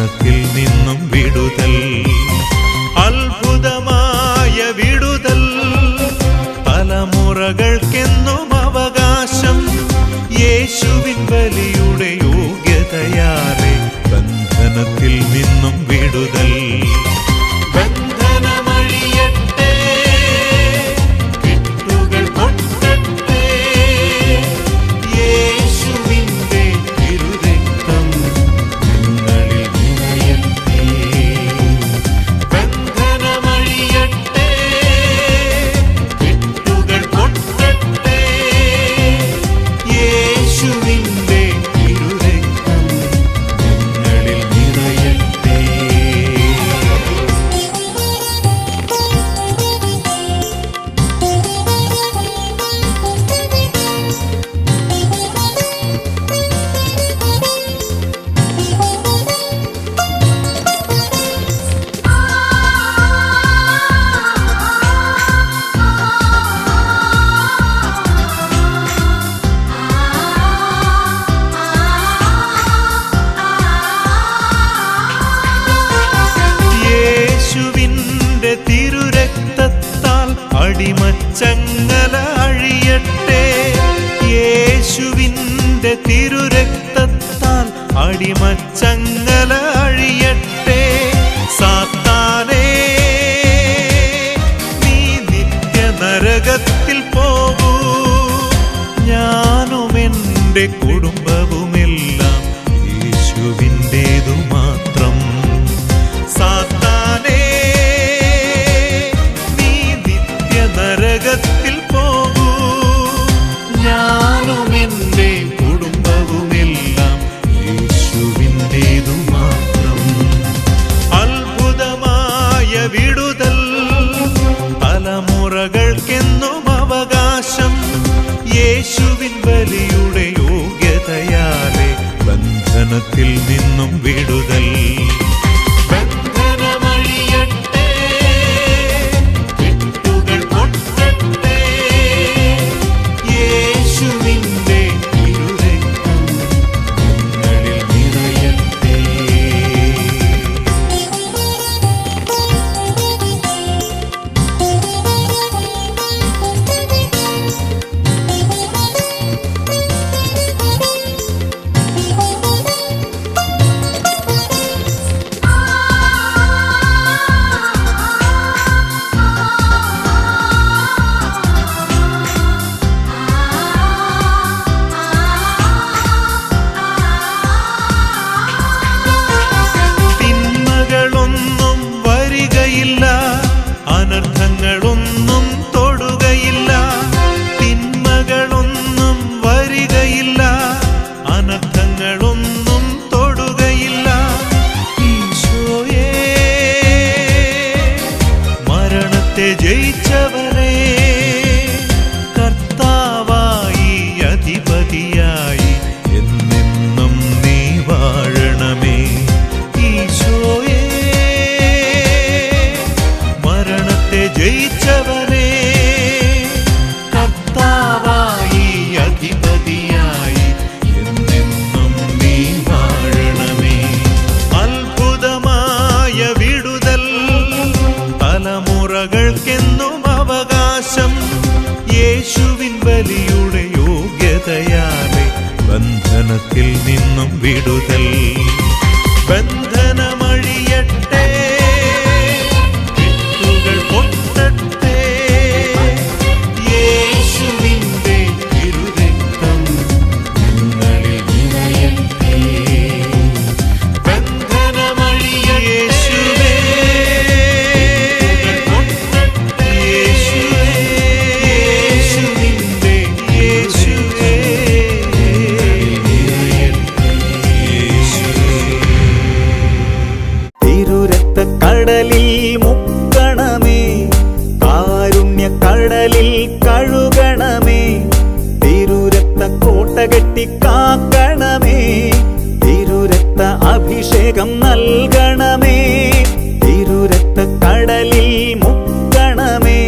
ബന്ധനത്തിൽ നിന്നും വിടുതൽ, അത്ഭുതമായ വിടുതൽ, തലമുറകൾക്കെന്നും അവകാശം. യേശുവിൻ ബലിയുടെ യോഗ്യതയാലെ ബന്ധനത്തിൽ നിന്നും വിടുതൽ. ബന്ധനമഴിയട്ടെ, കെട്ടുകൾ പൊട്ടട്ടെ, യേശുവിൻ്റെ തിരുരക്തം ഞങ്ങളിൽ നിറയട്ടെ. ബന്ധനമഴിയട്ടെ, കെട്ടുകൾ പൊട്ടട്ടെ, യേശുവിൻ്റെ തിരുരക്തം ഞങ്ങളിൽ നിറയട്ടെ. യേശുവിൻ്റെ തിരുരക്തത്താൽ അടിമച്ചങ്ങല അഴിയട്ടെ. യേശുവിൻ്റെ തിരുരക്തത്താൽ അടിമച്ചങ്ങല അഴിയട്ടെ. സാത്താനേ, നീ നിത്യനരകത്തിൽ പോകൂ. ഞാനും എൻ്റെ കുടുംബവുമെല്ലാം യേശുവിൻ്റേതു മാത്രം. സാത്താനേ, നീ നിത്യനരകത്തിൽ പോകൂ. ഞാനും എൻ്റെ കുടുംബവുമെല്ലാം യേശുവിൻ്റേതു മാത്രം. അത്ഭുതമായ വിടുതൽ, തലമുറകൾക്കെന്നും അവകാശം. യേശുവിൻ ബലിയുടെ യോഗ്യതയാലെ ബന്ധനത്തിൽ നിന്നും വിടുതൽ. ബന്ധനമഴിയട്ടെ, കെട്ടുകൾ പൊട്ടട്ടെ, യേശുവിൻ്റെ തിരുരക്തം ഞങ്ങളിൽ നിറയട്ടെ. തിന്മകളൊന്നും വരികയില്ല, അനർത്ഥങ്ങളൊന്നും തൊടുകയില്ല. തിന്മകളൊന്നും വരികയില്ല, അനർത്ഥങ്ങളൊന്നും തൊടുകയില്ല. ഈശോയേ, മരണത്തെ ജയിച്ചവരേ, കർത്താവായി അധിപതിയായി എന്നെന്നും നീ വാഴണമേ. ഈശോയേ, മരണത്തെ ജയിച്ചവരേ, കർത്താവായി അധിപതിയായി എന്നെന്നും നീ വാഴണമേ. അത്ഭുതമായ വിടുതൽ, തലമുറകൾക്കെന്നും അവകാശം. യേശുവിൻ ബലിയുടെ യോഗ്യതയാലെ ബന്ധനത്തിൽ നിന്നും വിടുതൽ. ബന്ധനമഴിയട്ടെ, കെട്ടുകൾ പൊട്ടട്ടെ, യേശുവിൻ്റെ തിരുരക്തം ഞങ്ങളിൽ നിറയട്ടെ. ബന്ധനമഴിയട്ടെ, യേശുവേ, പൊട്ടട്ടെ, യേശുവേ, യേശുവിൻ്റെ യേശുവേ തിരുരക്തക്കടലിൽ മുക്കണമേ, കാരുണ്യക്കടലിൽ കഴുകണമേ. തിരുരക്തക്കോട്ട കെട്ടി കാക്കണമേ, തിരുരക്ത അഭിഷേകം നൽകണമേ. തിരുരക്തക്കടലിൽ മുക്കണമേ,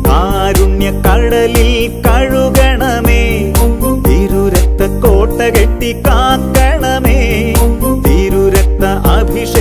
കാരുണ്യക്കടലിൽ കഴുകണമേ. തിരുരക്തക്കോട്ട കെട്ടി കാക്കണമേ, തിരുരക്ത അഭിഷേകം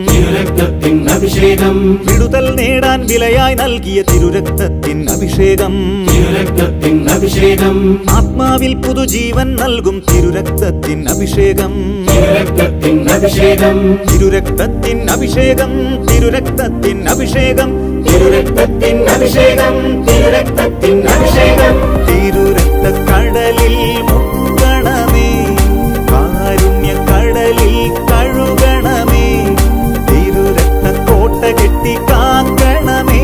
തിരുരക്തത്തിൻ അഭിഷേകം വിടുതൽ നേടാൻ വിലയായി നൽകിയ തിരുരക്തത്തിൻ അഭിഷേകം തിരുരക്തത്തിൻ അഭിഷേകം ആത്മാവിൽ പുതുജീവൻ നൽകും തിരുരക്തത്തിൻ അഭിഷേകം തിരുരക്തത്തിൻ അഭിഷേകം തിരുരക്തത്തിൻ അഭിഷേകം തിരുരക്തത്തിൻ അഭിഷേകം തിരുരക്തത്തിൻ അഭിഷേകം തിരുരക്തത്തിൻ അഭിഷേകം തിരുരക്ത കടലിൽ മുക്കണമേ കാരുണ്യ കടലിൽ കഴുകണമേ തിരുരക്ത കോട്ട കെട്ടി കാക്കണമേ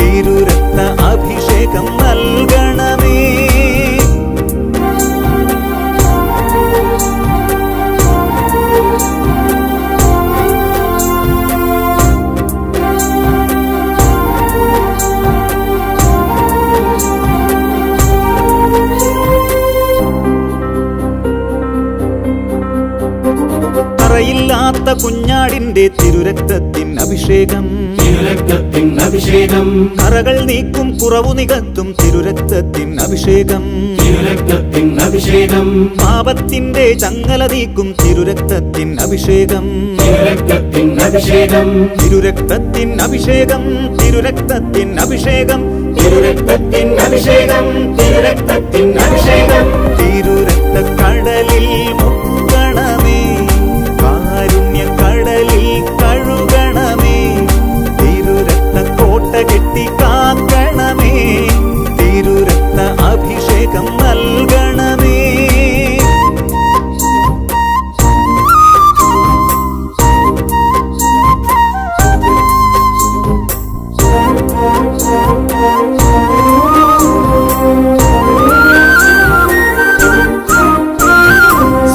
തിരുരക്ത അഭിഷേകം നൽകണമേ ില്ലാത്ത കുഞ്ഞാടിന്റെ തിരുരക്തത്തിൻ അഭിഷേകം തിരുരക്തത്തിൻ അഭിഷേകം കറകൾ നീക്കും കുറവു നികത്തും തിരുരക്തത്തിൻ അഭിഷേകം തിരുരക്തത്തിൻ അഭിഷേകം പാപത്തിന്റെ ചങ്ങല നീക്കും തിരുരക്തത്തിൻ അഭിഷേകം തിരുരക്തത്തിൻ അഭിഷേകം തിരുരക്തത്തിൻ അഭിഷേകം തിരുരക്തത്തിൻ അഭിഷേകം തിരുരക്തത്തിൻ അഭിഷേകം തിരുരക്തത്തിൻ അഭിഷേകം തിരുരക്ത കടലിൽ മുക്കണമേ കാരുണ്യ കടലിൽ കഴുകണമേ തിരുരക്ത കോട്ട കെട്ടി കാക്കണമേ തിരുരക്ത അഭിഷേകം നൽകണമേ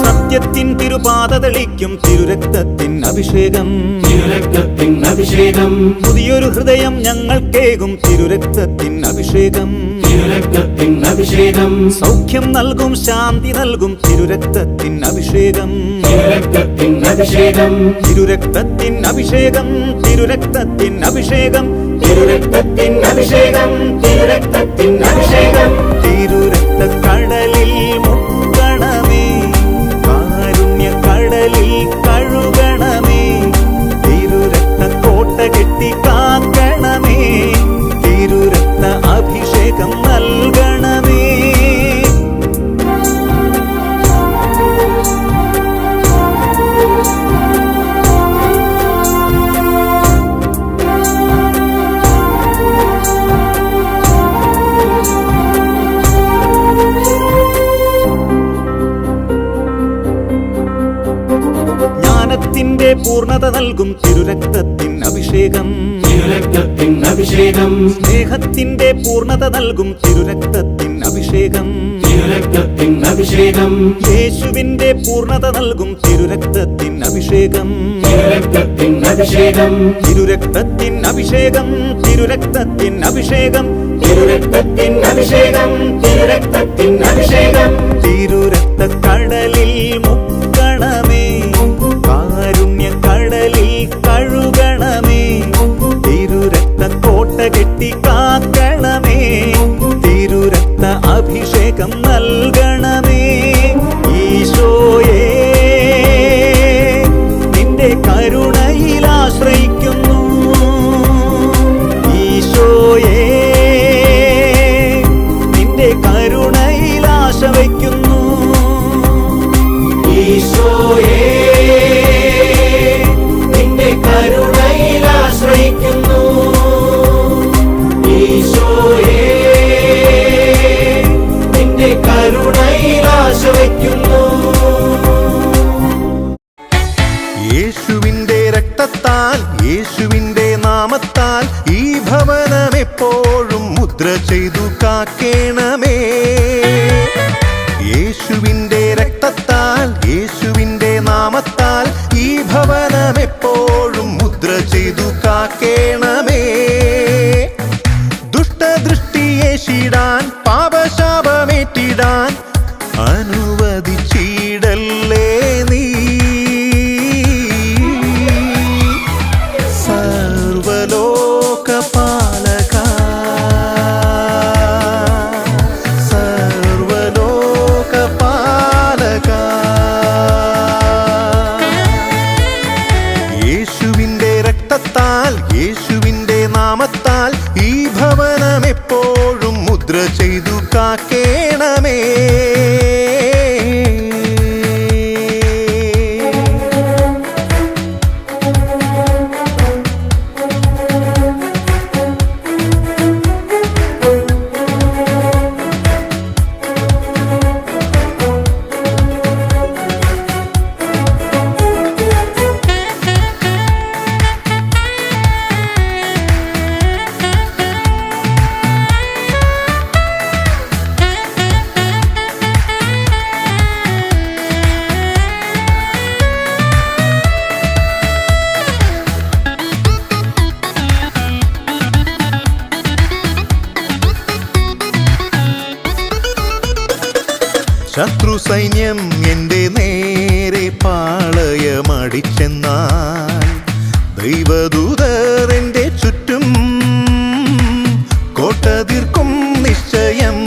സത്യത്തിൻ തിരുപാത തെളിക്കും തിരുരക്തത്തിൻ അഭിഷേകം തിരുരക്തത്തിൻ അഭിഷേകം പുതിയൊരു ഹൃദയം ഞങ്ങൾക്കേകും തിരുരക്തത്തിൻ അഭിഷേകം തിരുരക്തത്തിൻ അഭിഷേകം സൗഖ്യം നൽകും ശാന്തി നൽകും തിരുരക്തത്തിൻ അഭിഷേകം തിരുരക്തത്തിൻ അഭിഷേകം തിരുരക്തത്തിൻ അഭിഷേകം തിരുരക്തത്തിൻ അഭിഷേകം തിരുരക്തത്തിൻ അഭിഷേകം തിരുരക്തത്തിൻ അഭിഷേകം തിരുരക്ത കടലിൽ മുക്കണമേ കാരുണ്യ കടലിൽ കഴുകണമേ തിരുരക്ത കോട്ട കെട്ടി കാക്കണമേ തിരുരക്ത അഭിഷേകം നൽകണമേ ജ്ഞാനത്തിന്റെ പൂർണ്ണത നൽകും തിരുരക്തത്തിൻ അഭിഷേകം തിരുരക്തത്തിൻ അഭിഷേകം സ്നേഹത്തിന്റെ പൂർണ്ണത നൽകും തിരുരക്തത്തിൻ അഭിഷേകം തിരുരക്തത്തിൻ അഭിഷേകം യേശുവിന്റെ പൂർണ്ണത നൽകും തിരുരക്തത്തിൻ അഭിഷേകം തിരുരക്തത്തിൻ അഭിഷേകം തിരുരക്തത്തിൻ അഭിഷേകം തിരുരക്തത്തിൻ അഭിഷേകം തിരുരക്തത്തിൻ അഭിഷേകം തിരുരക്തത്തിൻ അഭിഷേകം തിരുരക്ത കടലിൽ മുക്കണമേ കാരുണ്യ കടലിൽ കഴുകണമേ തിരുരക്ത കോട്ട കെട്ടി കാക്കണമേ തിരുരക്ത അഭിഷേകം നൽകണമേ ഈശോയേ നിന്റെ കരുണയിൽ ആശ്രയിക്കുന്നു ഈശോയേ നിന്റെ കരുണയിൽ ആശ വയ്ക്കുന്നു ഈശോയേ നിന്റെ കരുണയിൽ ആശ്രയിക്കുന്നു ഈശോയേ നിന്റെ കരുണയിൽ ആശ്രയിക്കുന്നു യേശുവിന്റെ രക്തത്താൽ യേശുവിന്റെ നാമത്താൽ ഈ ഭവനം എപ്പോഴും മുദ്ര ചെയ്തു കാക്കേണമേ യേശുവിന്റെ രക്തത്താൽ യേശുവിന്റെ നാമത്താൽ ഈ ഭവനം എപ്പോഴും മുദ്ര ചെയ്തു കാക്കേണമേ ദുഷ്ടദൃഷ്ടിയേശിടാൻ പാപശാപമേറ്റിടാൻ അനുവദിച്ചിടല്ലേ നീ സർവലോകപാലക സർവലോകപാലക രക്തത്താൽ യേശുവിൻ്റെ നാമത്താൽ ഈ ഭവനം എപ്പോഴും മുദ്ര ചെയ്തു കാക്കേണമേ. ശത്രു സൈന്യം എൻ്റെ നേരെ പാളയമടിച്ചെന്നാൽ ദൈവദൂതർ എൻ്റെ ചുറ്റും കോട്ട തീർക്കും നിശ്ചയം.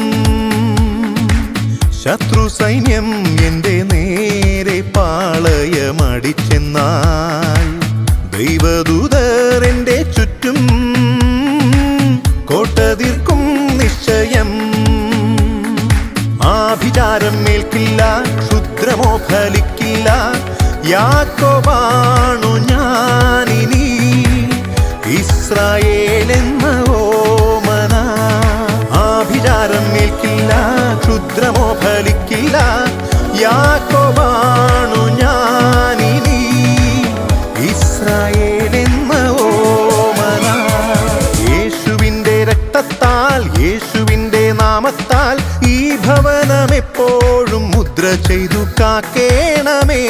ശത്രു സൈന്യം എൻ്റെ നേരെ പാളയമടിച്ചെന്നാൽ ദൈവദൂതർ എൻ്റെ ചുറ്റും കോട്ട തീർക്കും നിശ്ചയം. ആഭിചാരം ഏൽക്കില്ല, ക്ഷുദ്രമോ ഫലിക്കില്ല, യാക്കോബാണു ഞാനിനി ഇസ്രായേൽ എന്ന ഓമന. ആഭിചാരം ഏൽക്കില്ല, ക്ഷുദ്രമോ ഫലിക്കില്ല, യാക്കോബാണു ഞാനിനി ഇസ്രായേൽ എന്ന ഓമന. യേശുവിൻ്റെ രക്തത്താൽ യേശുവിൻ്റെ നാമത്താൽ ഈ ഭവനം എപ്പോഴും മുദ്ര ചെയ്തു കാക്കേണമേ.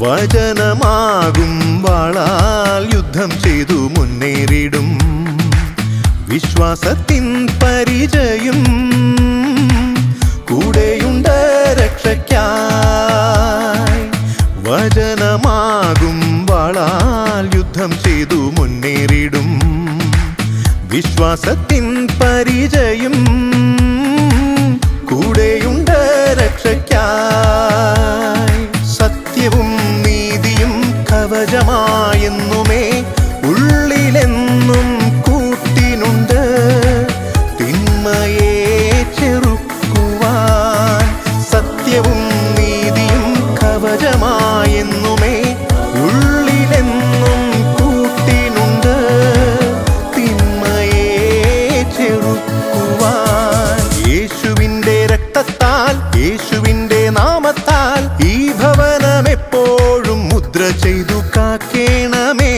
വചനമാകും വാളാൽ യുദ്ധം ചെയ്തു മുന്നേറിടും, വിശ്വാസത്തിൻ പരിചയം കൂടെയുണ്ട് രക്ഷയ്ക്കായി. വചനമാകും വാളാൽ യുദ്ധം ചെയ്തു മുന്നേറിടും, വിശ്വാസത്തിൻ പരിചയം കൂടെയുണ്ട് രക്ഷയ്ക്കായി. സത്യവും നീതിയും കവചമായെന്നുമേ ഉള്ളിലെന്നും കൂട്ടിനുണ്ട്, തിന്മയെ ചെറുക്കുവാൻ. സത്യവും നീതിയും കവചമായെന്നുമേ ഉള്ളിലെന്നും കൂട്ടിനുണ്ട്, തിന്മയെ ചെറുക്കുവാൻ. യേശുവിൻ്റെ രക്തത്താൽ യേശുവിൻ്റെ നാമത്താൽ ഈ ഭവനം എപ്പോഴും മുദ്ര ചെയ്തു കാക്കേണമേ.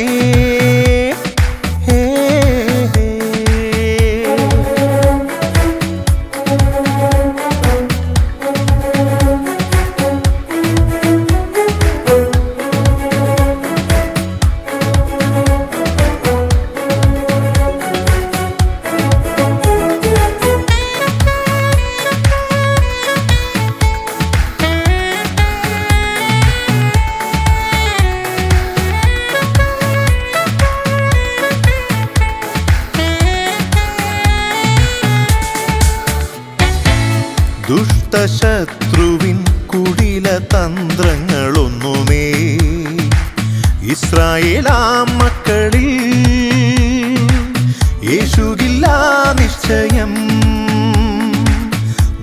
ദുഷ്ടശത്രുവിൻ കുടില തന്ത്രങ്ങളൊന്നുമേ ഇസ്രായേലാം മക്കളിൽ യേശുവില്ല നിശ്ചയം.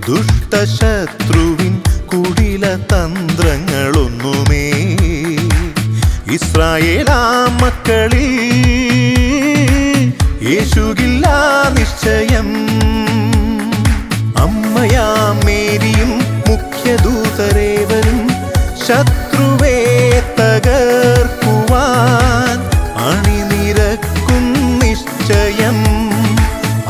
ദുഷ്ടശത്രുവിൻ കുടില തന്ത്രങ്ങളൊന്നുമേ ഇസ്രായേലാം മക്കളിൽ യേശുവില്ല നിശ്ചയം. അമ്മയാം മേരിയും മുഖ്യദൂതരേവരും ശത്രുവേ തകർക്കുവാൻ അണിനിരക്കും നിശ്ചയം.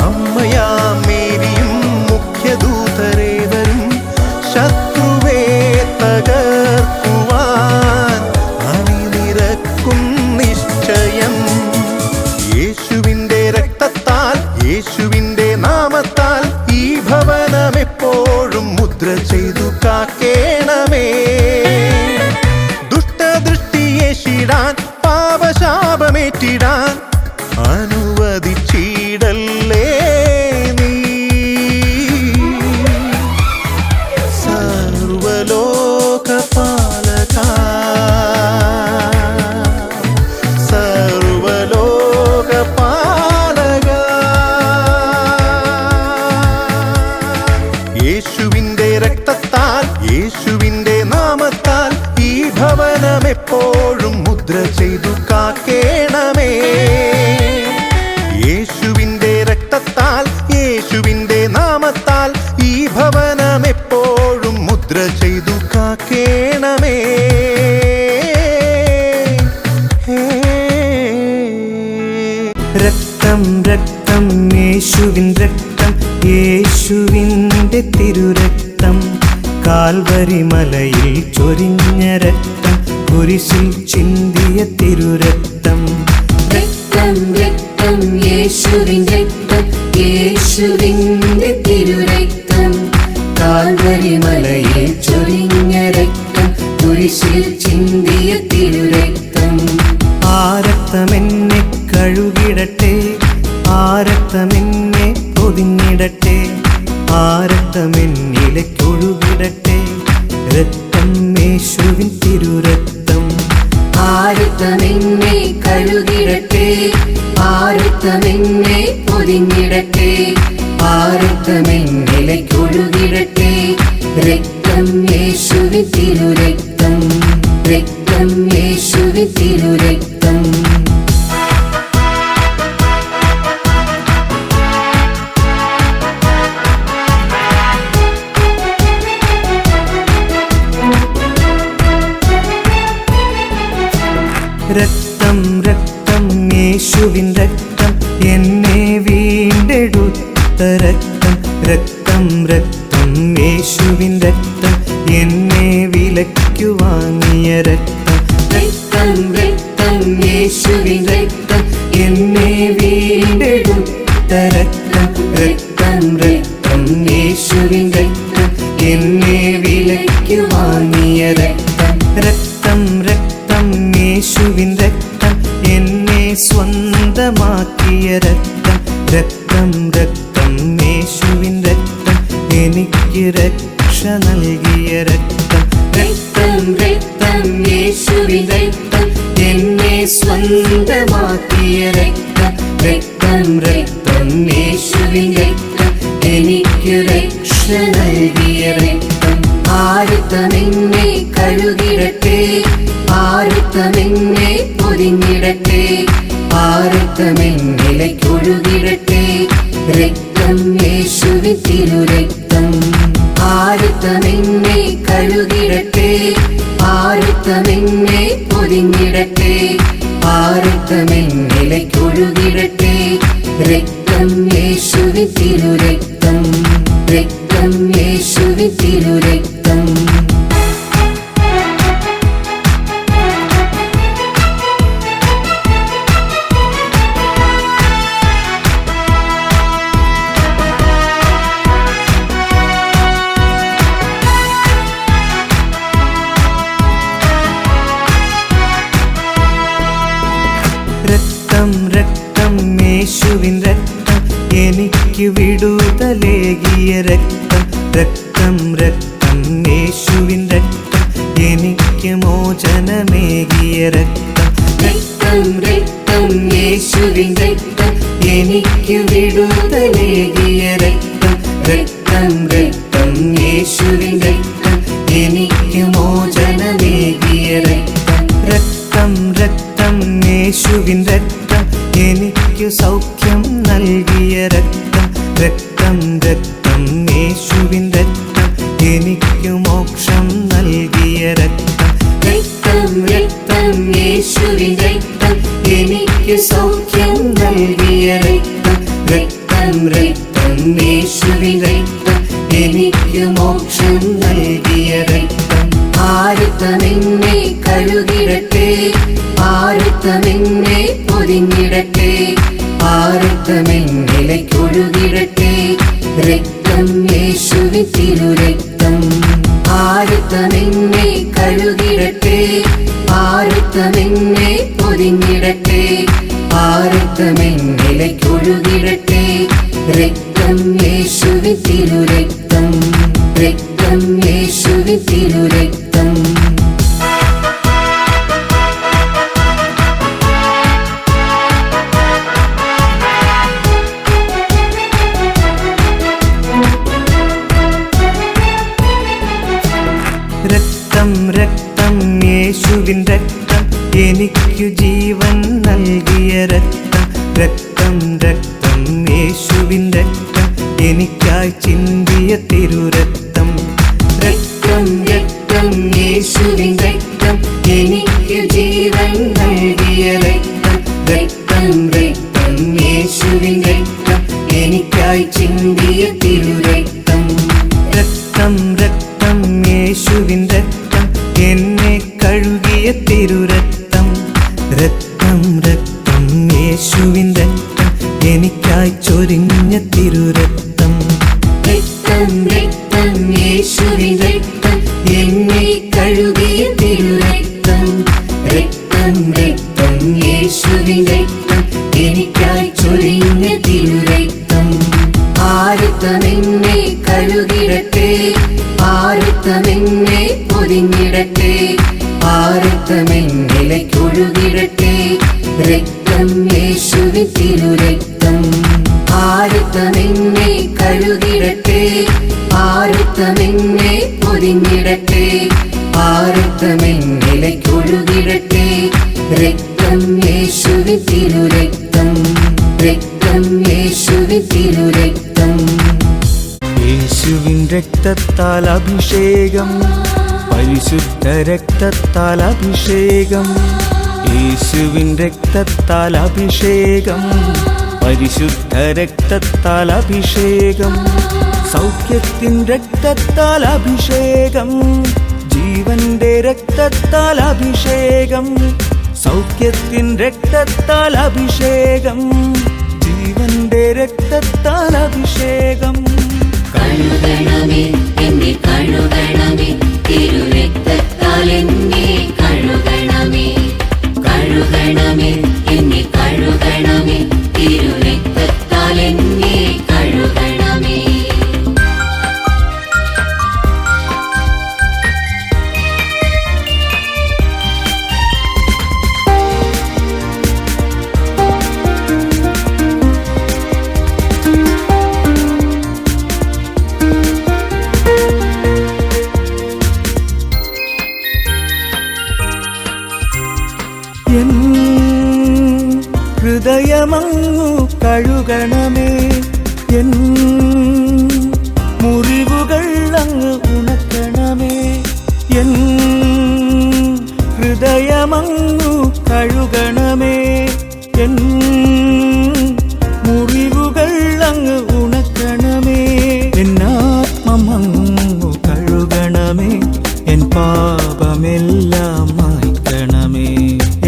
അമ്മയാം മേരിയും മുഖ്യദൂതരേവരും രക്തം രക്തം യേശുവിൻ രക്തം, യേശുവിൻ്റെ തിരുരക്തം, കാൽവരി മലയിൽ ചൊരിഞ്ഞ രക്തം, കുരിശിൽ ചിന്തിയ തിരുരക്തം. രക്തം രക്തം യേശുവിൻ രക്തം, യേശുവിൻ്റെ തിരുരക്തം, കാൽവരി മലയിൽ ചൊരിഞ്ഞ രക്തം, കുരിശിൽ ചിന്തിയ തിരുരക്തം. ആ രക്തമെന്നെ കഴുകിടട്ടെ, ആ രക്തമെന്നെ പൊതിഞ്ഞിടട്ടെ, ആ രക്തമെന്നിലേക്കൊഴുകിടട്ടെ, രക്തം യേശുവിൻ തിരുരക്തം. ആ രക്തമെന്നെ കഴുകിടട്ടെ, ആ രക്തമെന്നെ പൊതിഞ്ഞിടട്ടെ, ആ രക്തമെന്നിലേക്കൊഴുകിടട്ടെ, രക്തം യേശുവിൻ തിരുരക്തം, രക്തം യേശുവിൻ തിരുരക്തം. രക്തം രക്തം യേശുവിൻ രക്തം, എന്നെ വീണ്ടെടുത്ത രക്തം, രക്തം രക്തം യേശുവിൻ രക്തം, എന്നെ വിലയ്ക്കു വാങ്ങിയ രക്തം. രക്തം രക്തം യേശുവിൻ രക്തം, എന്നെ വീണ്ടെടുത്ത രക്തം, രക്തം രക്തം യേശുവിൻ രക്തം, എന്നെ വിലയ്ക്കു വാങ്ങിയ രക്തം. രക്തം രക്തം യേശുവിൻ രക്തം, എന്നെ സ്വന്തമാക്കിയ രക്തം, രക്തം രക്തം യേശുവിൻ രക്തം, എനിക്ക് രക്ഷ നൽകിയ രക്തം. രക്തം രക്തം യേശുവിൻ രക്തം, എന്നെ സ്വന്തമാക്കിയ രക്തം, രക്തം രക്തം യേശുവിൻ രക്തം, എനിക്ക് രക്ഷ നൽകിയ രക്തം. ആ രക്തമെന്നെ കഴുകിടട്ടെ, ആ രക്തമെന്നെ പൊതിഞ്ഞിടട്ടെ, ആ രക്തമെന്നിലേക്കൊഴുകിടട്ടെ, രക്തം യേശുവിൻ തിരുരക്തം. ആ രക്തമെന്നെ കഴുകിടട്ടെ, ആ രക്തമെന്നെ പൊതിഞ്ഞിടട്ടെ, ആ രക്തമെന്നിലേക്കൊഴുകിടട്ടെ, രക്തം യേശുവിൻ തിരുരക്തം, രക്തം യേശുവിൻ തിരുരക്തം. രക്തം രക്തം യേശുവിൻ രക്തം, എനിക്ക് വിടുതലേകിയ രക്തം, രക്തം രക്തം യേശുവിൻ രക്തം, എനിക്ക് മോചനമേകിയ രക്തം. രക്തം രക്തം യേശുവിൻ രക്തം, എനിക്ക് വിടുതലേകിയ രക്തം, രക്തം രക്തം യേശുവിൻ രക്തം, എനിക്ക് മോചനമേകിയ രക്തം. രക്തം രക്തം യേശുവിൻ രക്തം, എനിക്ക് സൗഖ്യം നൽകിയ രക്തം, രക്തം രക്തം യേശുവിൻ രക്തം, എനിക്ക് മോക്ഷം നൽകിയ രക്തം. രക്തം രക്തം യേശുവിൻ രക്തം, എനിക്ക് സൗഖ്യം നൽകിയ രക്തം, രക്തം രക്തം യേശുവിൻ രക്തം, എനിക്ക് മോക്ഷം നൽകിയ രക്തം. ആ രക്തമെന്നെ കഴുകിടട്ടെ, ആ രക്തമെന്നെ പൊതിഞ്ഞിടട്ടെ, ആ രക്തമെന്നിലേക്കൊഴുകിടട്ടെ, രക്തം യേശുവിൻ തിരുരക്തം. ആ രക്തമെന്നെ കഴുകിടട്ടെ, ആ രക്തമെന്നെ പൊതിഞ്ഞിടട്ടെ, ആ രക്തമെന്നിലേക്കൊഴുകിടട്ടെ, രക്തം യേശുവിൻ തിരുരക്തം, രക്തം യേശുവിൻ തിരുരക്തം. രക്തം രക്തം യേശുവിൻ രക്തം, എനിക്കു ജീവൻ നൽകിയ രക്തം, രക്തം രക്തം യേശുവിൻ രക്തം, എനിക്കായി ചിന്തിയ തിരുരക്തം. രക്തം രക്തം യേശുവിൻ രക്തം, എനിക്ക് ജീവൻ നൽകിയ രക്തം, രക്തം രക്തം യേശുവിൻ രക്തം എനിക്കായി ചിന്തിയ തിരുരക്തം. രക്തം രക്തം യേശുവിൻ രക്തം എന്നെ കഴുകിയ തിരുരക്തം. രക്തം രക്തം യേശുവിൻ രക്തം എനിക്കായി ചൊരിഞ്ഞ തിരുരക്തം. രക്തം രക്തം യേശുവിൻ രക്തം എന്നെ കഴുകിയ തിരുരക്തം. രക്തം രക്തം യേശുവിൻ രക്തം എനിക്കായി ചൊരിഞ്ഞ തിരുരക്തം. ആ രക്തം എന്നെ കഴുകിടട്ടെ, ആ രക്തം എന്നെ പൊതിഞ്ഞിടട്ടെ, ആ രക്തം എന്നിലേക്കൊഴുകിടട്ടെ. രക്തം യേശുവിൻ തിരുരക്തം. ആ രക്തം എന്നെ കഴുകിടട്ടെ, ആ രക്തം എന്നെ പൊതിഞ്ഞിടട്ടെ, ആ രക്തം എന്നിലേക്കൊഴുകിടട്ടെ. രക്തം യേശുവിൻ തിരുരക്തം. രക്തം യേശുവിൻ തിരുരക്തം. യേശുവിൻ രക്തത്താൽ അഭിഷേകം, പരിശുദ്ധ രക്തത്താൽ അഭിഷേകം. യേശുവിൻ രക്തത്താൽ അഭിഷേകം, പരിശുദ്ധ രക്തത്താൽ അഭിഷേകം. സൗഖ്യത്തിൻ രക്തത്താൽ അഭിഷേകം, ജീവന്റെ രക്തത്താൽ അഭിഷേകം. സൗഖ്യത്തിൻ രക്തത്താൽ അഭിഷേകം, ജീവന്റെ രക്തത്താൽ അഭിഷേകം. കഴുകണമേ എന്നെ കഴുകണമേ, തിരുരക്തത്താൽ എന്നെ കഴുകണമേ. കഴുകണമേ എന്നെ കഴുകണമേ, തിരുരക്തത്താൽ എന്നെ കഴുകണമേ. എൻ ഹൃദയമങ്ങു കഴുകണമേ, എൻ മുറിവുകൾ അങ്ങ് ഉണക്കണമേ. എൻ ഹൃദയമങ്ങു കഴുകണമേ, എൻ മുറിവുകൾ അങ്ങ് ഉണക്കണമേ. എന്നാത്മമങ്ങു കഴുകണമേ, എൻ പാപമെല്ലാം മായ്ക്കണമേ.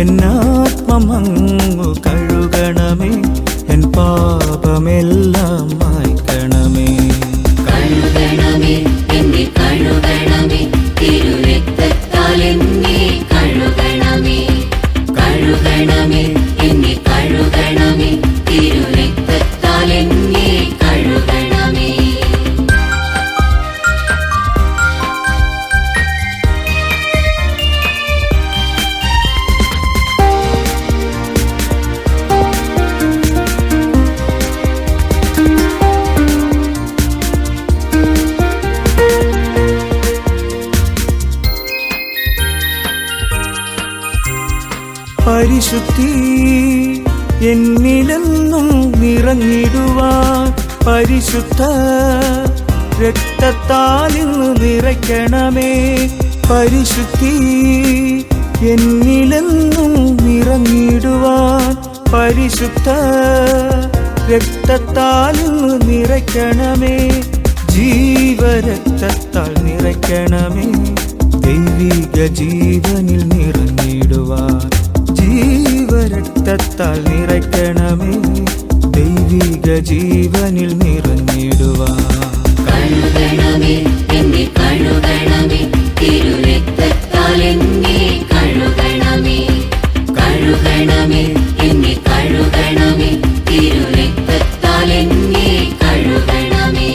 എന്നാത്മമങ്ങു കഴുകണമേ, എൻ പാപമെല്ലാം മായ്ക്കണമേ. കഴുകണമേ എന്നെ കഴുകണമേ, തിരുരക്തത്താൽ എന്നെ കഴുകണമേ. കഴുകണമേ എന്നെ കഴുകണമേ, തിരുരക്തത്താൽ എന്നെ കഴുകണമേ. പരിശുദ്ധി എന്നിലെന്നും നിറഞ്ഞിടുവാൻ, പരിശുദ്ധ രക്തത്താൽ ഇന്ന് നിറയ്ക്കണമേ. പരിശുദ്ധി എന്നിലെന്നും നിറഞ്ഞിടുവാൻ, പരിശുദ്ധ രക്തത്താൽ ഇന്ന് നിറയ്ക്കണമേ. ജീവരക്തത്താൽ നിറയ്ക്കണമേ, ദൈവിക ജീവനിൽ നിറഞ്ഞിടുവാൻ. ജീവരക്തത്താൽ നിറയ്ക്കണമേ, ദൈവിക ജീവനിൽ നിറഞ്ഞിടുവാൻ. കഴുകണമേ എന്നെ കഴുകണമേ, തിരുരക്തത്താൽ എന്നെ കഴുകണമേ. കഴുകണമേ എന്നെ കഴുകണമേ, തിരുരക്തത്താൽ എന്നെ കഴുകണമേ.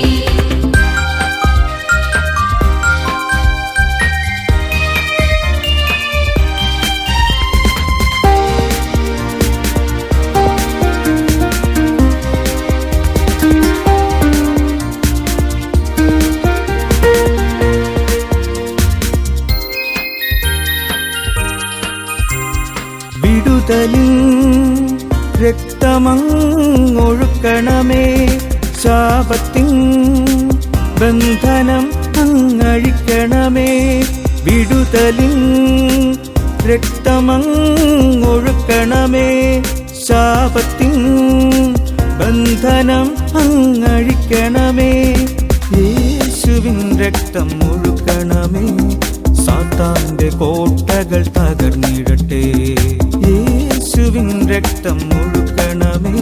വിടുതലിൻ രക്തമങ്ങൊഴുക്കണമേ, ശാപത്തിൻ ബന്ധനം അങ്ങഴിക്കണമേ. വിടുതലിൻ രക്തമങ്ങൊഴുക്കണമേ, ശാപത്തിൻ ബന്ധനം അങ്ങഴിക്കണമേ. യേശുവിൻ രക്തം ഒഴുക്കണമേ, സാത്താന്റെ കോട്ടകൾ തകർന്നിടട്ടെ. യേശുവിൻ രക്തം ഒഴുക്കണമേ,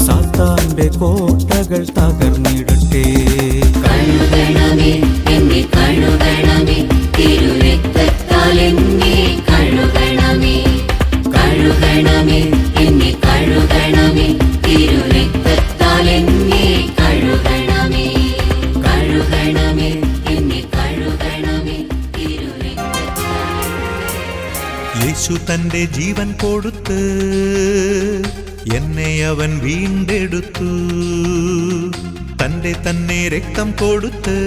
സാത്താന്റെ കോട്ടകൾ തകർന്നിടട്ടെ. കഴുകണമേ എന്നെ കഴുകണമേ, തിരുരക്തത്താൽ എന്നെ കഴുകണമേ. കഴുകണമേ എന്നെ കഴുകണമേ, തിരുരക്തത്താൽ എന്നെ കഴുകണമേ. കഴുകണമേ എന്നെ കഴുകണമേ, തിരുരക്തത്താൽ. യേശു തന്റെ ജീവൻ കൊടുത്ത് എന്നെ അവൻ വീണ്ടെടുത്തു. തന്റെ തന്നെ രക്തം കൊടുത്ത്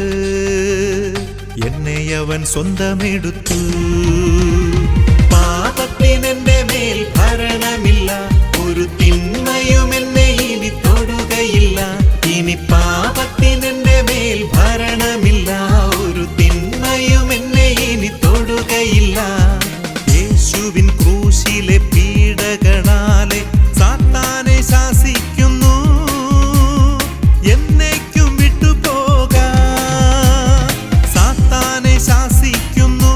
എന്നെ അവൻ സ്വന്തമെടുത്തു. പാപത്തിനെന്റെ മേൽ ഭരണമില്ല, ഒരു തിന്മയും എന്നെ ഇനി തൊടുകയില്ല. ഇനി പാപത്തിനെന്റെ മേൽ ഭരണമില്ല, ഒരു തിന്മയും എന്നെ ഇനി തൊടുകയില്ല. യേശുവിൻ ക്രൂശിലെ പീഡകളാലെ സാത്താനെ ശാസിക്കുന്നു, എന്നേക്കും വിട്ടുപോകാം. സാത്താനെ ശാസിക്കുന്നു,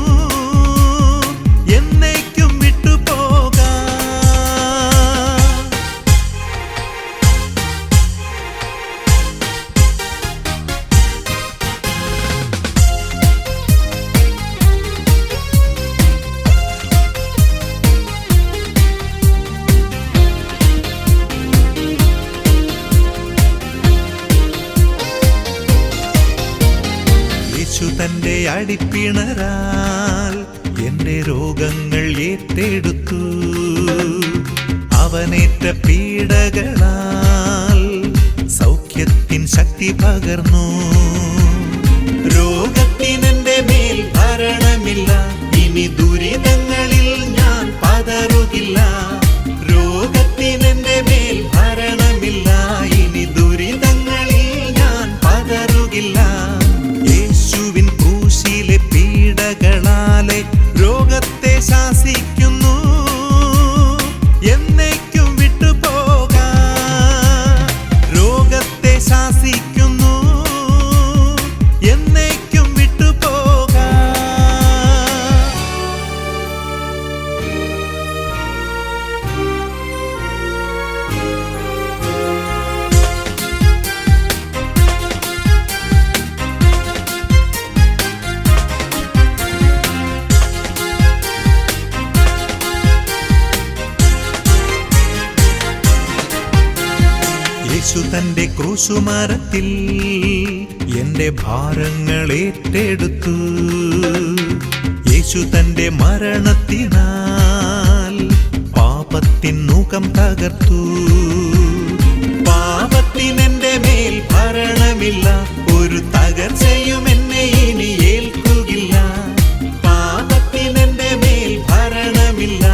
എന്നേക്കും വിട്ടുപോകാം. യേശു തന്റെ അടിപ്പിണരാൽ എന്റെ രോഗങ്ങൾ ഏറ്റെടുത്തു. അവനേറ്റ പീഡകളാൽ സൗഖ്യത്തിൻ ശക്തി പകർന്നു. രോഗത്തിനെന്റെ മേൽ ഭരണമില്ല, ഇനി ദുരിതങ്ങളിൽ ഞാൻ പതറുകില്ല. രോഗത്തിനെന്റെ മേൽ ഭരണമില്ല, ഇനി ദുരിതങ്ങളിൽ ഞാൻ പതറുകില്ല. യേശുവിൻ ക്രൂശിലെ പീഡകളാലെ രോഗത്തെ ശാസിക്കുന്നു, എന്നേക്കും വിട്ടുപോകാം. രോഗത്തെ ശാസിക്കുന്നു, എന്നേക്കും വിട്ടുപോകാം. യേശു തന്റെ ക്രൂശുമരത്തിൽ എന്റെ ഭാരങ്ങൾ ഏറ്റെടുത്തു. യേശു തന്റെ മരണത്തിനാൽ പാപത്തിൻ മുഖം തകർത്തു. പാപത്തിനെന്റെ മേൽ ഭരണമില്ല, ഒരു തകർച്ചയും എന്നെ ഇനി ഏൽക്കുകില്ല. പാപത്തിനെന്റെ മേൽ ഭരണമില്ല,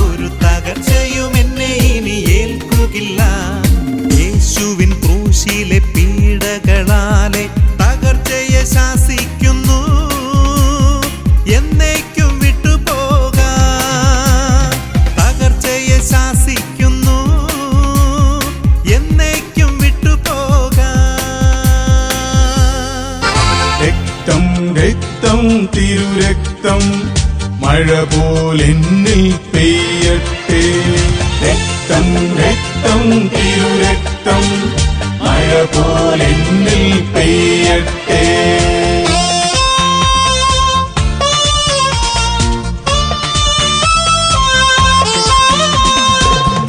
ഒരു തകർച്ചയും എന്നെ ഇനി ഏൽക്കുകില്ല. യേശുവിൻ ക്രൂശിലെ പീഡകളാലെ തകർച്ചയെ ശാസിക്കുന്നു, എന്നേക്കും വിട്ടുപോകാം. തകർച്ചയെ ശാസിക്കുന്നു, എന്നേക്കും വിട്ടുപോകാം. രക്തം രക്തം തിരുരക്തം മഴ പോലെന്നിൽ പെയ്യട്ടെ. രക്തം രക്തം തിരുരക്തം മഴ പോലെന്നിൽ പെയ്യട്ടെ.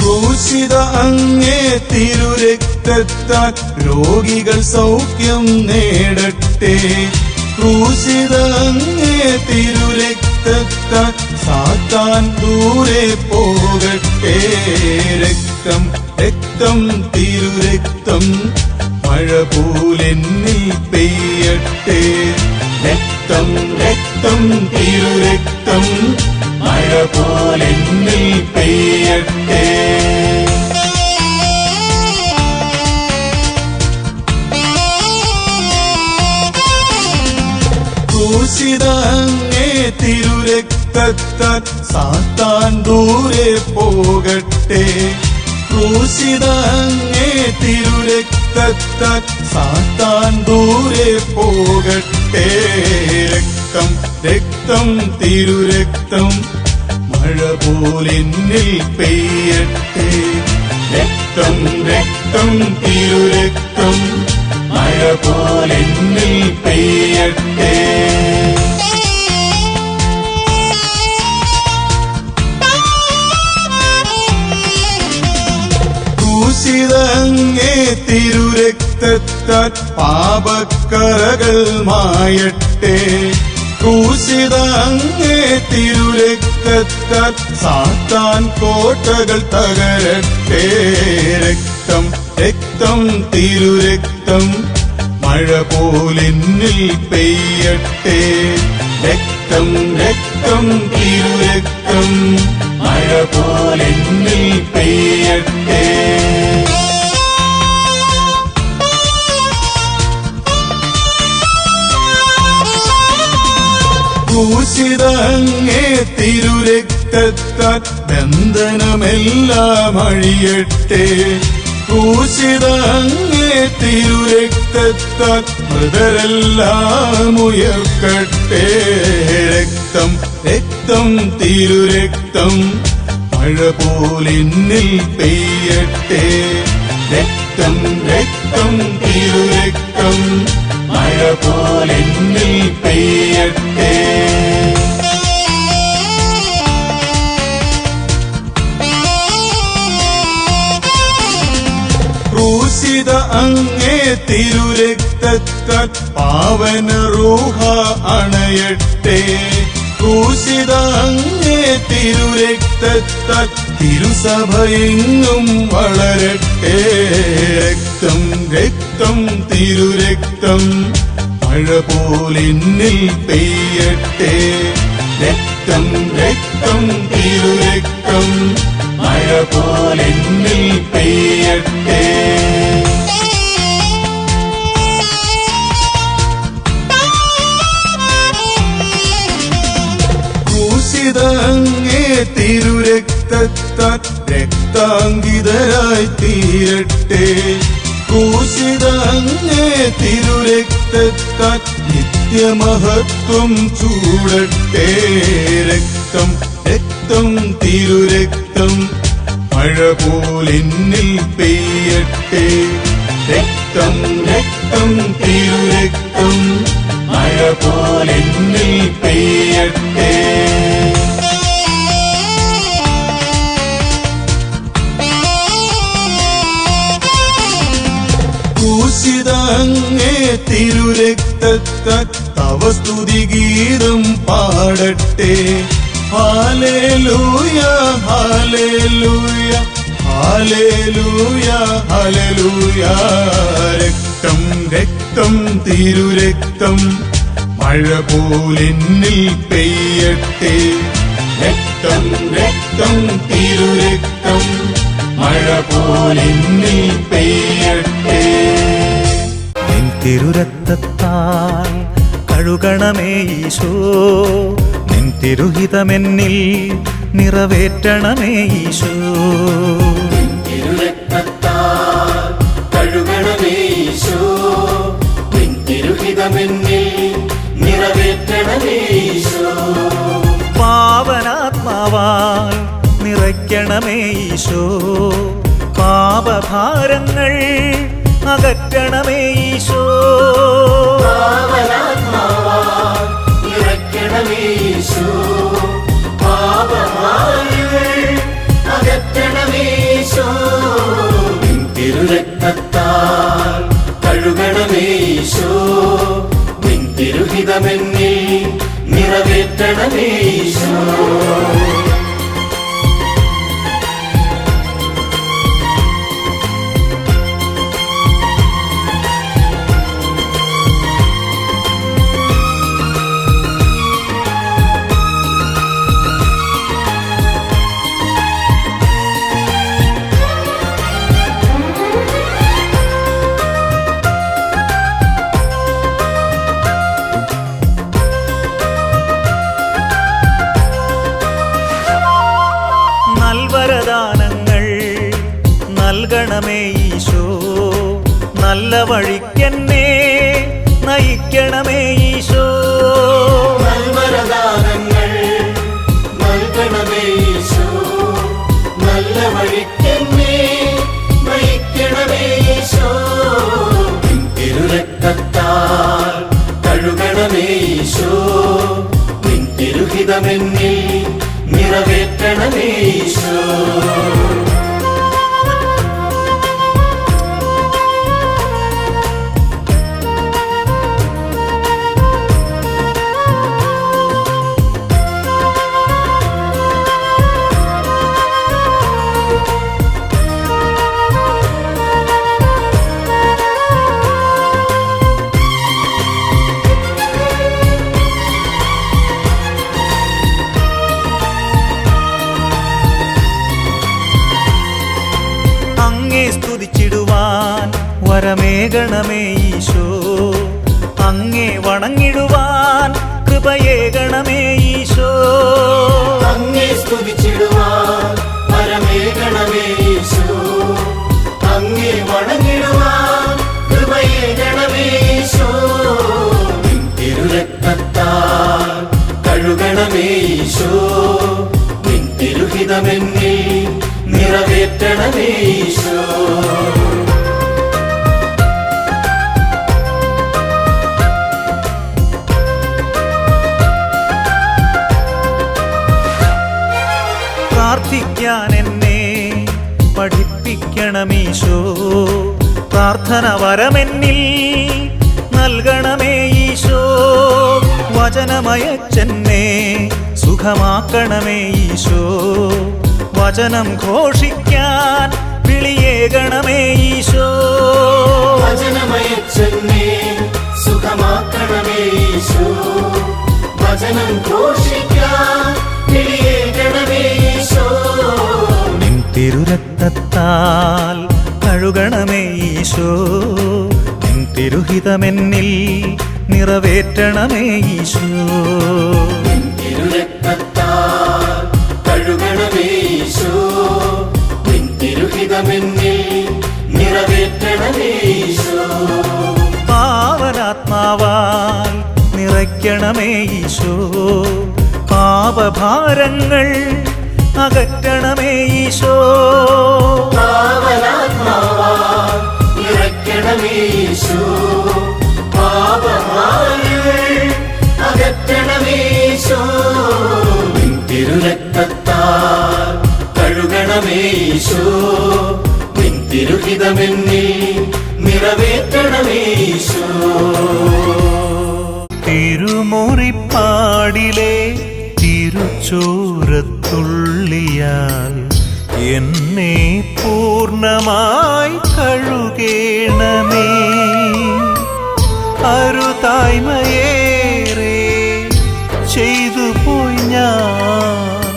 ക്രൂശിത അങ്ങേ തിരുരക്തത്താൽ രോഗികൾ സൗഖ്യം നേടട്ടെ. ക്രൂശിത അങ്ങേ തിരുരക്തത്താൽ സാത്താൻ ദൂരെ പോകട്ടെ. രക്തം രക്തം തിരുരക്തം മഴ പോലെന്നിൽ പെയ്യട്ടെ. രക്തം രക്തം തിരുരക്തം മഴ പോലെന്നിൽ പെയ്യട്ടെ. ക്രൂശിത അങ്ങേ തിരുരക്തത്താൽ സാത്താൻ ദൂരെ പോകട്ടെ. ക്രൂശിത അങ്ങേ തിരുരക്തത്താൽ സാത്താൻ ദൂരെ പോകട്ടെ. രക്തം രക്തം തിരുരക്തം മഴ പോലെന്നിൽ പെയ്യട്ടെ. രക്തം രക്തം തിരുരക്തം മഴ പോലെന്നിൽ പെയ്യട്ടെ. ക്രൂശിത അങ്ങേ തിരുരക്തത്താൽ പാപക്കറകൾ മായട്ടെ. ക്രൂശിത അങ്ങേ തിരുരക്തത്താൽ സാത്താൻ കോട്ടകൾ തകരട്ടെ. രക്തം രക്തം തിരുരക്തം മഴ പോലെന്നിൽ പെയ്യട്ടെ. രക്തം രക്തം തിരുരക്തം മഴ പോലെന്നിൽ പെയ്യട്ടെ. ക്രൂശിത അങ്ങേ തിരുരക്തത്താൽ ബന്ധനമെല്ലാം അഴിയട്ടെ. ക്രൂശിത അങ്ങേ തിരുരക്തത്താൽ മൃതരെല്ലാം ഉയർക്കട്ടെ. രക്തം രക്തം തിരുരക്തം മഴ പോലെന്നിൽ പെയ്യട്ടെ. രക്തം രക്തം തിരുരക്തം മഴ പോലെന്നിൽ പെയ്യട്ടെ. ക്രൂശിത അങ്ങേ തിരുരക്തത്താൽ പാവന റൂഹ അണയട്ടെ. ക്രൂശിത അങ്ങേ തിരുരക്തത്താൽ തിരുസഭയെങ്ങും വളരട്ടെ. രക്തം രക്തം തിരുരക്തം മഴ പോലെന്നിൽ പെയ്യട്ടെ. രക്തം രക്തം തിരുരക്തം മഴ പോലെന്നിൽ പെയ്യട്ടെ. ക്രൂശിത അങ്ങേ തിരുരക്തത്താൽ രക്താങ്കിതരായി തീരട്ടെ. ക്രൂശിത അങ്ങേ തിരുരക്തത്താൽ നിത്യമഹത്വം ചൂടട്ടെ. രക്തം രക്തം തിരുരക്തം മഴ പോലെന്നിൽ പെയ്യട്ടെ. രക്തം രക്തം തിരുരക്തം മഴ പോലെന്നിൽ പെയ്യട്ടെ. ക്രൂശിത അങ്ങേ തിരുരക്തത്താൽ തവ സ്തുതിഗീതം പാടട്ടെ. ഹല്ലേലൂയ ഹല്ലേലൂയ ഹല്ലേലൂയ ഹല്ലേലൂയ. രക്തം രക്തം തിരുരക്തം മഴ പോലെന്നിൽ പെയ്യട്ടെ. രക്തം രക്തം തിരുരക്തം മഴ പോലെന്നിൽ പെയ്യട്ടെ. നിൻ തിരുരക്തത്താൽ കഴുകണമേ ഈശോ. നിൻ തിരുഹിതമെന്നിൽ നിറവേറ്റണമേ ഈശോ. തിരുരക്തത്താൽ കഴുകണമേ ഈശോ. നിൻ തിരുഹിതമെന്നിൽ നിറവേറ്റണമേ ഈശോ. പാവനാത്മാവാൽ നിറയ്ക്കണമേ ഈശോ. പാപഭാരങ്ങൾ അകറ്റണമേ ഈശോ. പാവനാത്മാവാൽ നിറയ്ക്കണമേ ഈശോ. പാപഭാരങ്ങൾ അകറ്റണമേ ഈശോ. നിൻ തിരുരക്തത്താൽ കഴുകണമേ ഈശോ. നിൻ തിരുഹിതമെന്നിൽ നിറവേറ്റണമേ ഈശോ. ഈശോ നല്ല വഴിക്കെന്നെ നയിക്കണമേ ഈശോ നൽവരദാനങ്ങൾ നൽകണമേ ഈശോ നല്ല വഴിക്കെന്നെ നയിക്കണമേ ഈശോ നിൻ തിരുരക്തത്താൽ കഴുകണമേ ഈശോ നിൻ തിരുഹിതമെന്നിൽ നിറവേറ്റണമേ ഈശോ സ്തുതിച്ചിടുവാൻ വരമേകണമേ ഈശോ അങ്ങേ വണങ്ങിടുവാൻ കൃപയേകണമേ ഈശോ അങ്ങേ സ്തുതിച്ചിടുവാൻ വരമേകണമേ ഈശോ അങ്ങേ വണങ്ങിടുവാൻ കൃപയേകണമേ ഈശോ നിൻ തിരുരക്തത്താൽ കഴുകണമേ ഈശോ നിൻ തിരുഹിതമെന്നിൽ നിറവേറ്റണമേ ഈശോ പ്രാർത്ഥിക്കാൻ എന്നെ പഠിപ്പിക്കണമീശോ പ്രാർത്ഥന വരമെന്നിൽ നൽകണമേ ഈശോ വചനമയച്ചെന്നെ സുഖമാക്കണമേ ഈശോ വചനം ഘോഷിക്കാൻ വിളിയേകണമേ ഈശോ വചനമയച്ചെന്നെ സുഖമാക്കണമേ ഈശോ വചനം ഘോഷിക്കാൻ വിളിയേകണമേ ഈശോ നിൻ തിരുരക്തത്താൽ കഴുകണമേ ഈശോ നിൻ തിരുഹിതമെന്നിൽ നിറവേറ്റണമേ ഈശോ നിൻ തിരുരക്തത്താൽ കഴുകണമേ ഈശോ നിൻ തിരുഹിതമെന്നിൽ നിറവേറ്റണമേ ഈശോ പാവനാത്മാവാൽ നിറയ്ക്കണമേ ഈശോ പാപഭാരങ്ങൾ അകറ്റണമേ ഈശോ പാവനാത്മാവാൽ നിറയ്ക്കണമേ ഈശോ പാപഭാരങ്ങൾ അകറ്റണമേ ഈശോ നിൻ തിരുരക്തത്താൽ കഴുകണമേ ഈശോ നിൻ തിരുഹിതമെന്നിൽ നിറവേറ്റണമേ ഈശോ തിരുമുറിപ്പാടിലെ തിരുച്ചോരത്തുള്ളിയാൽ എന്നെ പൂർണ്ണമായി കഴുകേണമേ അരുതായ്മയേറെ ചെയ്തു പോയി ഞാൻ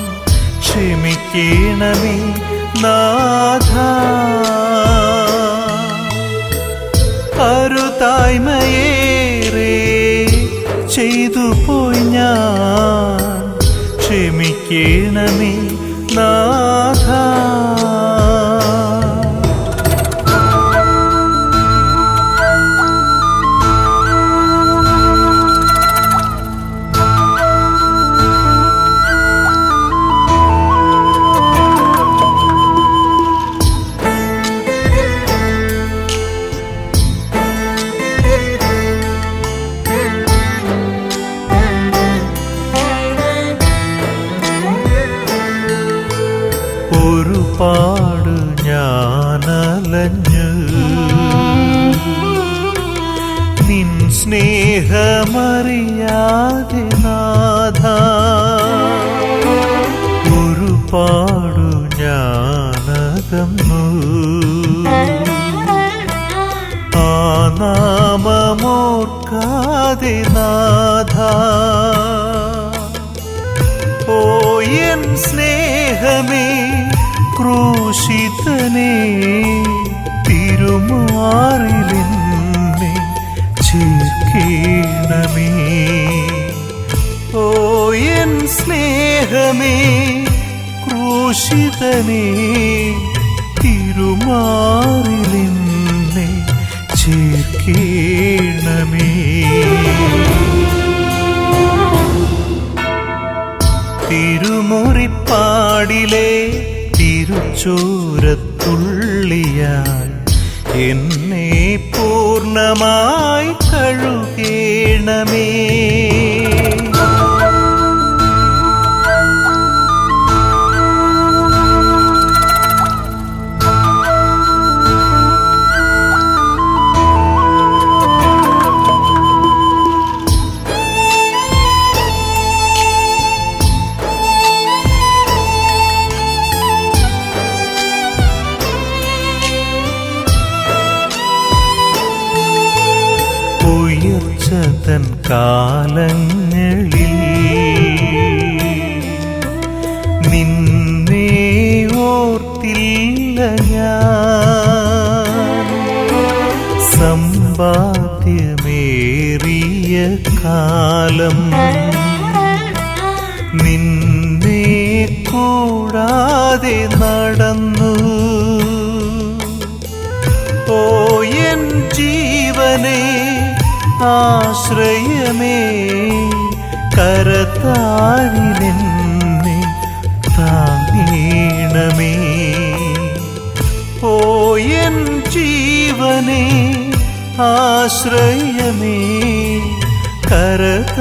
ക്ഷമിക്കണമേ നാഥ അരുതായ്മയേറെ ചെയ്തു പോയി ഞാൻ ക്ഷമിക്കണമേ നാഥ ഒരുപാട് ഞാനലഞ്ഞ് നിൻ സ്നേഹമറിയാതെ നാഥ ഒരുപാട് ഞാനകന്നു ആ നാമമോർക്കാതെ നാഥ ഓ എൻ സ്നേഹമേ ക്രൂശിതനേ തിരുമാറിലെന്നെ ചേർക്കേണമേ ഓ എൻ സ്നേഹമേ ക്രൂശിതനേ തിരുമാറിലെന്നെ എന്നെ പൂർണ്ണമായി കഴുകേണമേ. ഉയർച്ചതൻ കാലങ്ങളിൽ നിന്നെ ഓർത്തില്ല ഞാൻ. സമ്പാദ്യമേറിയ കാലം നിന്നെ കൂടാതെ നടന്നു. ഓ എൻ ജീവനേ ആശ്രയമേ, കരത്താരിലെന്നെ താങ്ങേണമേ. ഓ എൻ ജീവനേ ആശ്രയമേ, കരത്താരിലെന്നെ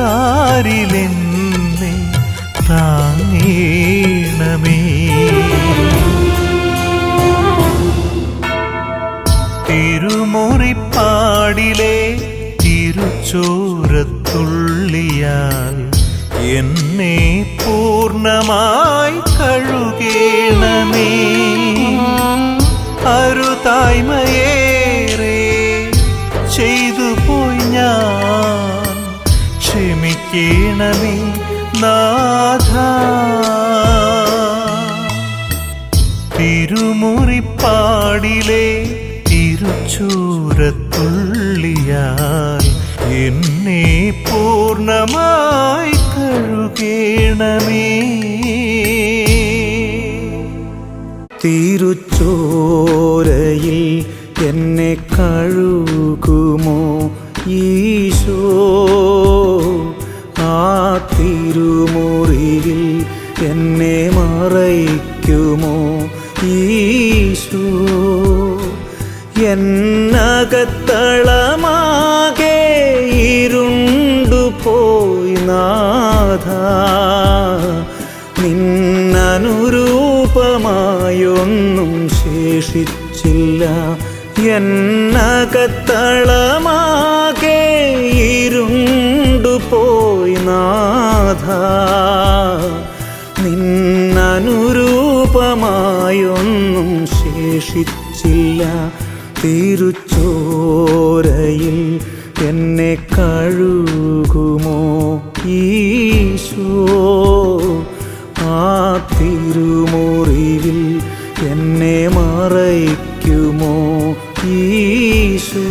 താങ്ങേണമേ. തിരുമുറിപ്പാടിലെ തിരുച്ചോരത്തുള്ളിയാൽ എന്നെ പൂർണ്ണമായി കഴുകേണമേ. അരുതായ്മയേറെ ചെയ്തു പോയി ഞാൻ, ക്ഷമിക്കേണമേ നാഥ. തിരുമുറിപ്പാടിലെ തിരുച്ചോരത്തുള്ളിയാൽ എന്നെ പൂർണ്ണമായി കഴുകേണമേ. തിരുച്ചോരയിൽ എന്നെ കഴുകുമോ ഈശോ? ആ തിരുമുറിയിൽ എന്നെ മറയ്ക്കുമോ ഈശോ? എന്നകത്തളമാകെ ഇരുണ്ടുപോയി നാഥ, നിന്നനുരൂപമായൊന്നും ശേഷിച്ചില്ല. എന്നകത്തളമാകെ ഇരുണ്ടുപോയി നാഥ, നിന്നനുരൂപമായൊന്നും ശേഷിച്ചില്ല. തിരുച്ചോരയിൽ എന്നെ കഴുകുമോ ഈശോ? ആ തിരുമുറിയിൽ എന്നെ മറയ്ക്കുമോ ഈശോ?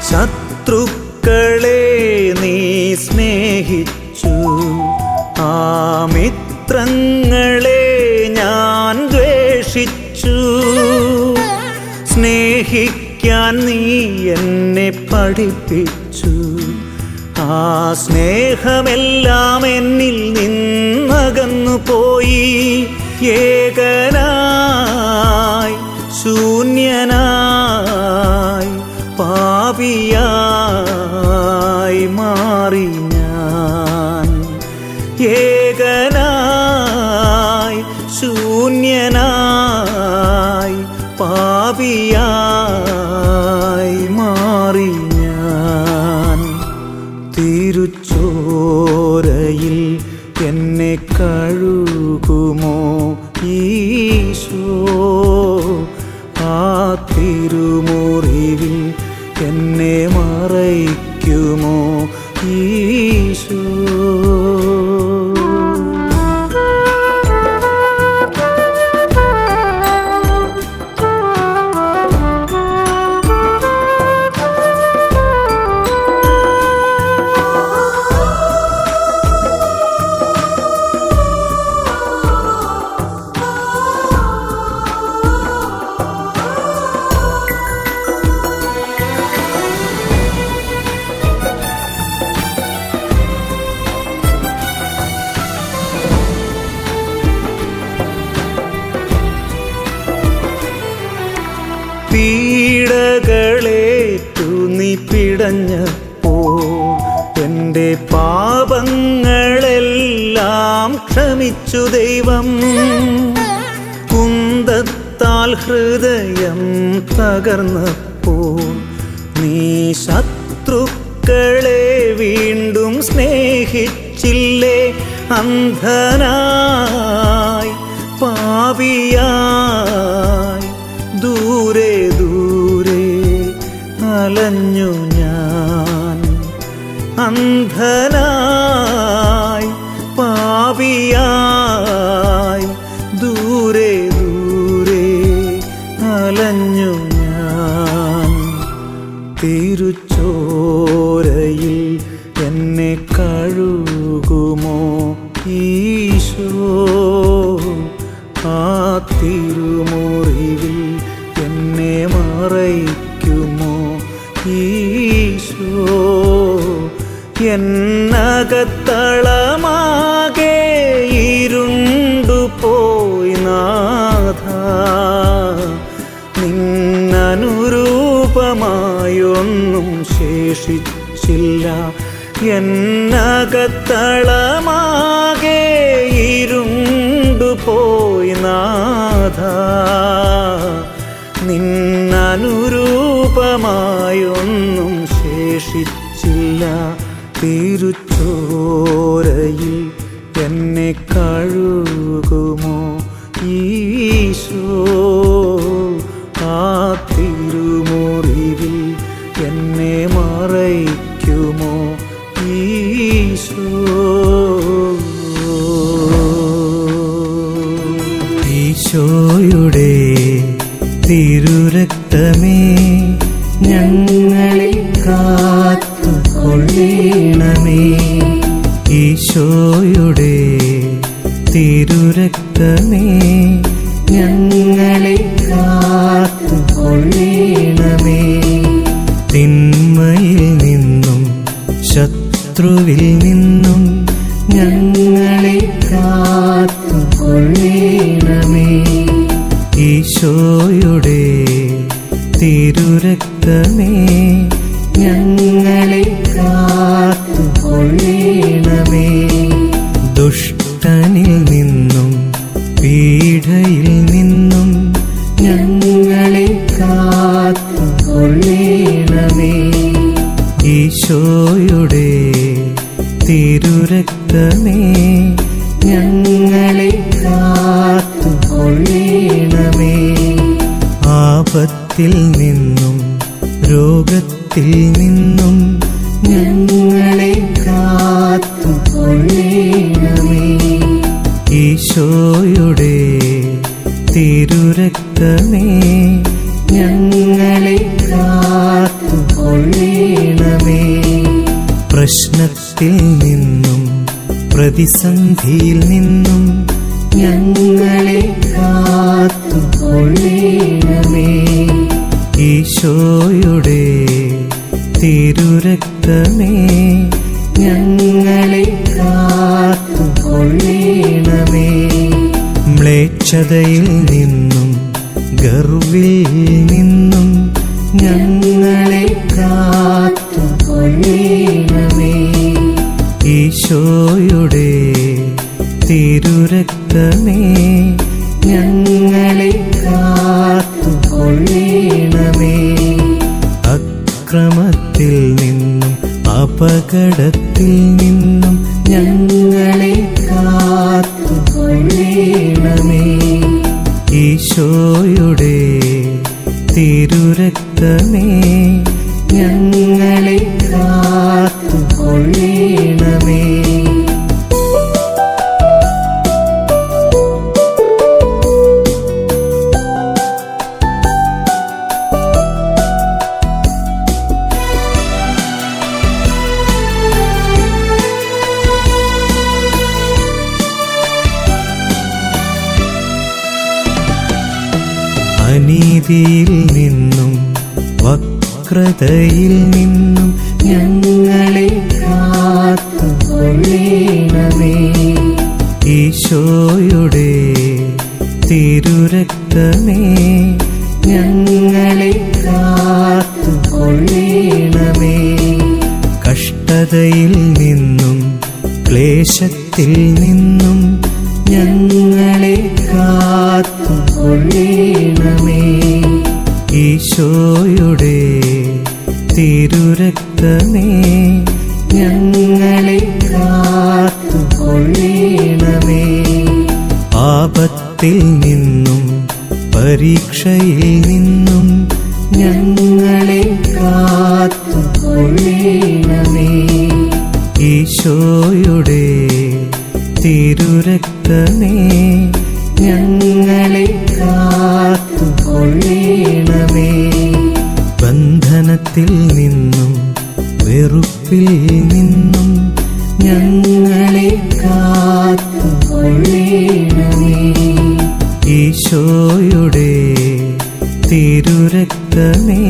ശത്രുക്കളെ നീ സ്നേഹിച്ചു, ആ മിത്രങ്ങളെ ഞാൻ ദ്വേഷിച്ചു. സ്നേഹിക്കാൻ നീ എന്നെ പഠിപ്പിച്ചു, ആ സ്നേഹമെല്ലാം എന്നിൽ നിന്നകന്നു പോയി. ഏകനായി ശൂന്യനായി പാപിയായി മാറി ഞാൻ. ഏകനായി ശൂന്യനായി പാപിയായി മാറി ഞാൻ. തിരുച്ചോരയിൽ എന്നെ കഴുകുമോ ഈശോ? ആ തിരുമുറിവിൽ എന്നെ മറയ്ക്കുമോ ഈശോ? പിടഞ്ഞപ്പോൾ എൻ്റെ പാപങ്ങളെല്ലാം ക്ഷമിച്ചു ദൈവം. കുന്തത്താൽ ഹൃദയം തകർന്നപ്പോൾ നീ ശത്രുക്കളെ വീണ്ടും സ്നേഹിച്ചില്ലേ. അന്ധനായി പാപിയായി ദൂരെ ദൂരെ അലഞ്ഞു ഞാൻ. അന്ധനായി പാപിയായി ദൂരെ ദൂരെ അലഞ്ഞു ഞാൻ. തിരുച്ചോരയിൽ എന്നെ കഴുകുമോ ഈശോ? ആ തിരുമുറിവിൽ എന്നെ മറയ്ക്കുമോ ഈശോ? എന്നകത്തളമാകെ ഇരുണ്ടുപോയി നാഥാ, നിന്നനുരൂപമായൊന്നും ശേഷിച്ചില്ല. എന്നകത്തളമാകെ ഇരുണ്ടുപോയി നാഥാ, നിന്നനുരൂപമായൊന്നും ശേഷിച്ചില്ല. തിരുച്ചോരയിൽ എന്നെ കഴുകുമോ ഈശോ? ആ തിരുമുറിവിൽ എന്നെ മറയ്ക്കുമോ ഈശോ? ഈശോയുടെ തിരുരക്തമേ, ഞങ്ങളെ കാത്തുകൊള്ളണമേ. ഈശോയുടെ തിരുരക്തമേ, ഞങ്ങളെ കാത്തുകൊള്ളണമേ. തിന്മയിൽ നിന്നും ശത്രുവിൽ നിന്നും ഞങ്ങളെ കാത്തുകൊള്ളണമേ. ഈശോയുടെ തിരുരക്തമേ, ഞങ്ങളെ കാത്തുകൊള്ളണമേ. ദുഷ്ടനിൽ നിന്നും പീഡയിൽ നിന്നും ഞങ്ങളെ കാത്തുകൊള്ളണമേ. ഈശോയുടെ തിരുരക്തമേ, ഞങ്ങളെ കാത്തുകൊള്ളണമേ. ആപത്തിൽ നിന്നും രോഗത്തിൽ നിന്നും ഞങ്ങളെ കാത്തുകൊള്ളണമേ. ഈശോയുടെ തിരുരക്തമേ, ഞങ്ങളെ കാത്തുകൊള്ളണമേ. പ്രശ്നത്തിൽ നിന്നും പ്രതിസന്ധിയിൽ നിന്നും ഞങ്ങളെ കാത്തുകൊള്ളണമേ. ഈശോയുടെ തിരുരക്തമേ, ഞങ്ങളെ കാത്തുകൊള്ളണമേ. മ്ലേച്ഛതയിൽ നിന്നും ഗർവിൽ നിന്നും ഞങ്ങളെ കാത്തുകൊള്ളണമേ. ഈശോയുടെ തിരുരക്തമേ, ഞങ്ങളെ കാത്തുകൊള്ളണമേ. അക്രമത്തിൽ നിന്നും അപകടത്തിൽ നിന്നും ഞങ്ങളെ കാത്തുകൊള്ളണമേ. ഈശോയുടെ തിരുരക്തമേ, ഞങ്ങളെ കാത്തുകൊള്ളണമേ. അനീതിയിൽ നിന്നും വക്രതയിൽ നിന്നും ഞങ്ങളെ കാത്തുകൊള്ളണമേ. ഈശോയുടെ തിരുരക്തമേ, ഞങ്ങളെ കാത്തുകൊള്ളണമേ. കൊള്ളേണമേ. കഷ്ടതയിൽ നിന്നും ക്ലേശത്തിൽ നിന്നും ഞങ്ങളെ കാത്തുകൊള്ളേണമേ. ഈശോയുടെ തിരുരക്തമേ ഞങ്ങളെ കാത്തുകൊള്ളേണമേ. ആപത്തിൽ നിന്നും പരീക്ഷയിൽ നിന്നും ഞങ്ങളെ കാത്തുകൊള്ളേണമേ. ഈശോയുടെ തിരുരക്തമേ ഞങ്ങളെ കാത്തുകൊള്ളേണമേ. ബന്ധനത്തിൽ നിന്നും വെറുപ്പിൽ നിന്നും ഞങ്ങളെ കാത്തുകൊള്ളേണമേ. ഈശോയുടെ തിരുരക്തമേ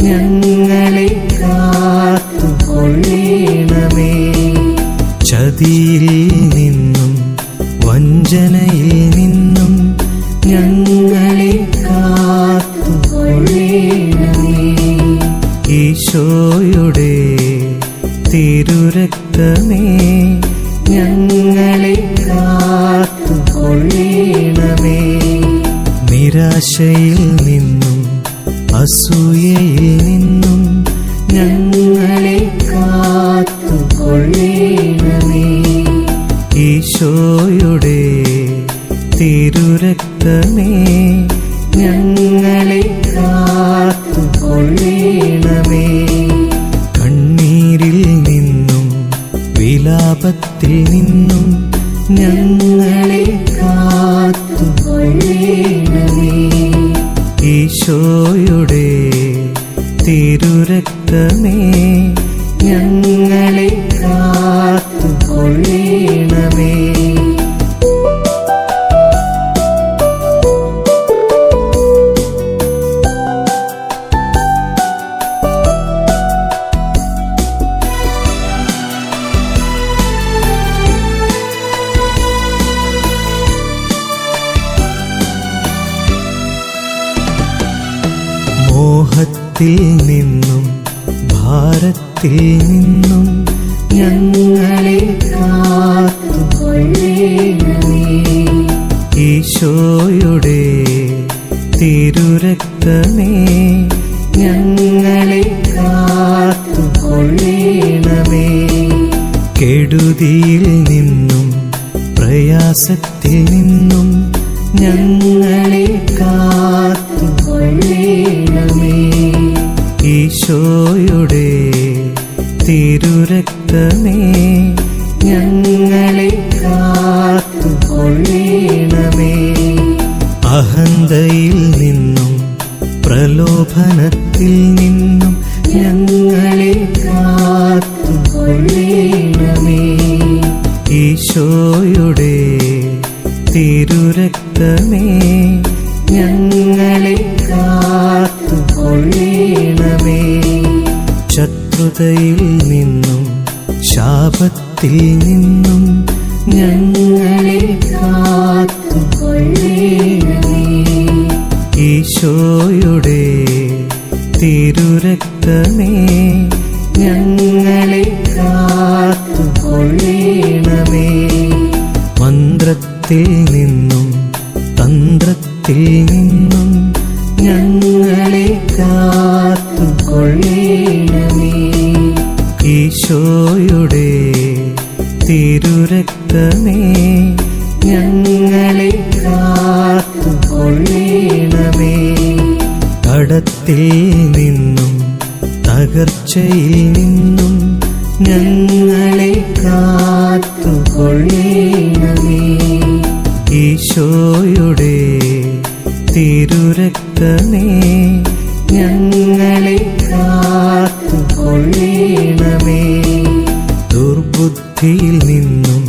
ഞങ്ങളെ കാത്തുകൊള്ളേണമേ. ചതിയിൽ നിന്നും വഞ്ചനയിൽ നിന്നും ഞങ്ങളെ കാത്തുകൊള്ളേണമേ. ഈശോയുടെ തിരുരക്തമേ ഞങ്ങളെ കാത്തുകൊള്ളേണമേ. നിരാശയിൽ നിന്നും അസൂയയിൽ നിന്നും ഞങ്ങളെ കാത്തുകൊള്ളേണമേ. ഈശോയുടെ തിരുരക്തമേ ഞങ്ങളെ കാത്തുകൊള്ളേണമേ. കണ്ണീരിൽ നിന്നും വിലാപത്തിൽ നിന്നും ഞങ്ങളെ കാത്തുകൊള്ളേണമേ. ഈശോയുടെ തിരുരക്തമേ ഞങ്ങളെ കാത്തുകൊള്ളേണമേ. മോഹത്തിൽ നിന്നും ഭാരത്തിൽ നിന്നും ഞങ്ങളെ കാത്തുകൊള്ളേണമേ. ഈശോയുടെ തിരുരക്തമേ ഞങ്ങളെ കാത്തുകൊള്ളേണമേ. കെടുതിയിൽ നിന്നും പ്രയാസത്തിൽ നിന്നും ഞങ്ങളെ കാത്തുകൊള്ളേണമേ. ഈശോയുടെ തിരുരക്തമേ ഞങ്ങളെ കാത്തുകൊള്ളേണമേ. അഹന്തയിൽ നിന്നും പ്രലോഭനത്തിൽ നിന്നും ഞങ്ങളെ കാത്തുകൊള്ളേണമേ. ഈശോയുടെ തിരുരക്തമേ ഞങ്ങളെ കാത്തുകൊള്ളേണമേ. ശത്രുതയിൽ നിന്നും ശാപത്തിൽ നിന്നും ഞങ്ങളെ കാത്തുകൊള്ളേണമേ. ഈശോയുടെ തിരുരക്തമേ ഞങ്ങളെ കാത്തുകൊള്ളേണമേ. മന്ത്രത്തിൽ നിന്നും തന്ത്രത്തിൽ നിന്നും ഞങ്ങളെ കാത്തുകൊള്ളേണമേ. ഈശോയുടെ തിരുരക്തമേ ഞങ്ങളെ കാത്തുകൊള്ളേണമേ. കടത്തിൽ നിന്നും തകർച്ചയിൽ നിന്നും ഞങ്ങളെ കാത്തുകൊള്ളേണമേ. ഈശോയുടെ തിരുരക്തമേ ഞങ്ങളെ കാത്തുകൊള്ളേണമേ. ദുർബുദ്ധിയിൽ നിന്നും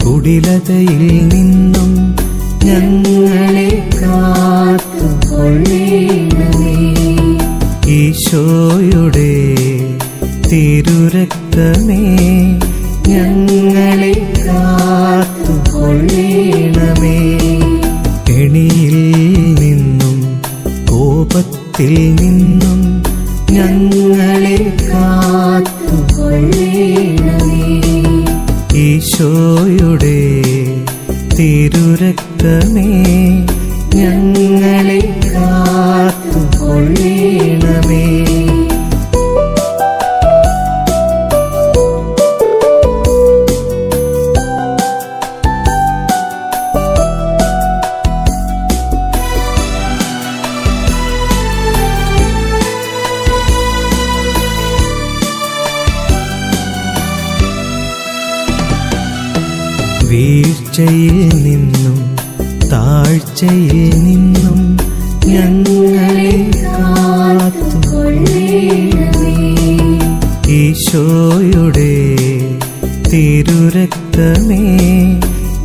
കുടിലതയിൽ നിന്നും ഞങ്ങളെ കാത്തുകൊള്ളേണമേ. ഈശോയുടെ തിരുരക്തമേ ഞങ്ങളെ കാത്തുകൊള്ളേണമേ. കെണിയിൽ നിന്നും കോപത്തിൽ നിന്നും ഞങ്ങളെ കാത്തുകൊള്ളണമേ. ഈശോയുടെ തിരുരക്തമേ ഞങ്ങളെ കാത്തുകൊള്ളണമേ. വീഴ്ചയിൽ നിന്നും താഴ്ചയിൽ നിന്നും ഞങ്ങളെ കാത്തുകൊള്ളണമേ. ഈശോയുടെ തിരുരക്തമേ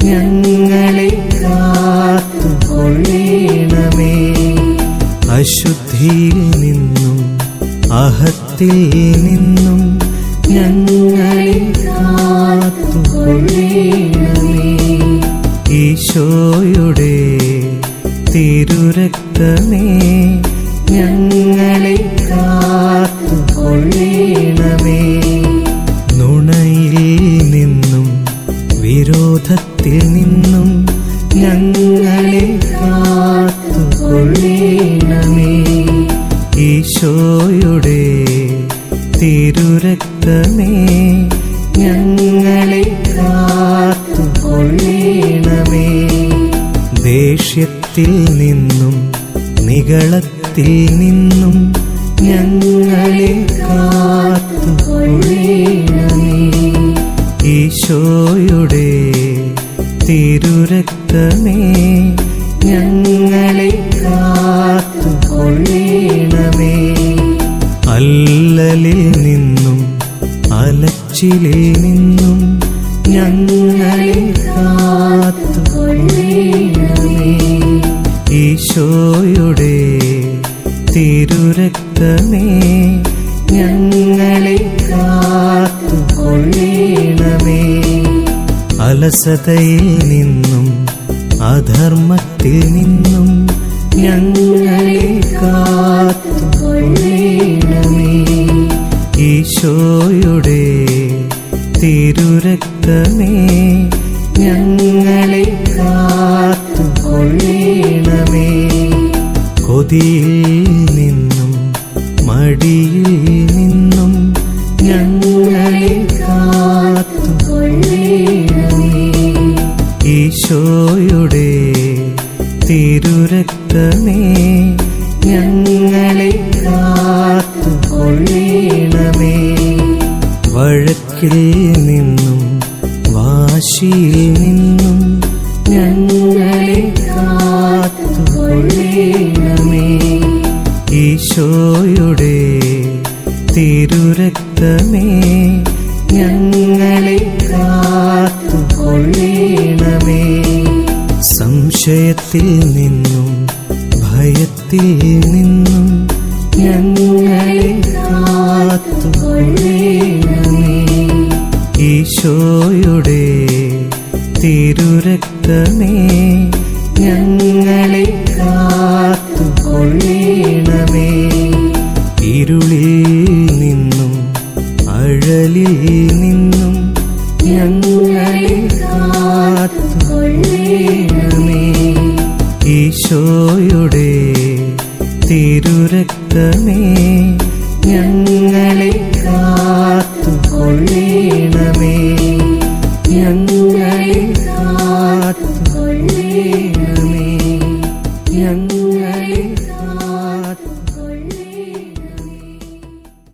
ഞങ്ങളെ കാത്തുകൊള്ളണമേ. അശുദ്ധിയിൽ നിന്നും അഹത്തിൽ നിന്നും ഞങ്ങളെ കാത്തുകൊള്ളണമേ. ഈശോയുടെ തിരുരക്തമേ ഞങ്ങളെ കാത്തുകൊള്ളണമേ. നുണയിൽ നിന്നും വിരോധത്തിൽ നിന്നും ഞങ്ങളെ കാത്തുകൊള്ളണമേ. ഈശോയുടെ തിരുരക്തമേ ഞങ്ങളെ കാത്തുകൊള്ളണമേ. ദേഷ്യത്തിൽ നിന്നും നിഗളത്തിൽ നിന്നും ഞങ്ങളെ കാത്തുകൊള്ളണമേ. ഈശോയുടെ തിരുരക്തമേ ഞങ്ങളെ കാത്തുകൊള്ളണമേ. അല്ലലിൽ നിന്നും അലച്ചിലിൽ നിന്നും ഞങ്ങളെ കാത്തുകൊള്ളണമേ. ഈശോയുടെ തിരുരക്തമേ ഞങ്ങളെ കാത്തുകൊള്ളണമേ. അലസതയിൽ നിന്നും അധർമ്മത്തിൽ നിന്നും ഞങ്ങളെ കാത്തുകൊള്ളണമേ. ഈശോയുടെ തിരുരക്തമേ ഞങ്ങളെ കാത്തുകൊള്ളണമേ. കൊതിയിൽ നിന്നും മടിയിൽ നിന്നും ഞങ്ങളെ കാത്തുകൊള്ളണമേ. ഈശോയുടെ തിരുരക്തമേ ഞങ്ങളെ കാത്തുകൊള്ളണമേ. വഴക്കിൽ നിന്നും വാശിയിൽ നിന്നും ഞങ്ങളെ കാത്തുകൊള്ളണമേ. ഈശോയുടെ തിരുരക്തമേ ഞങ്ങളെ കാത്തുകൊള്ളണമേ. സംശയത്തിൽ നിന്നും ഭയത്തിൽ നിന്നും ഞങ്ങളെ കാത്തുകൊള്ളണമേ. ഈശോയുടെ തിരുരക്തമേ ഞങ്ങളെ കാത്തുകൊള്ളണമേ. ഇരുളിൽ നിന്നും അഴലിൽ നിന്നും ഞങ്ങളെ കാത്തുകൊള്ളണമേ. ഈശോയുടെ തിരുരക്തമേ ഞങ്ങളെ കാത്തുകൊള്ളണമേ. ഞങ്ങളെ കാത്തുകൊള്ളണമേ.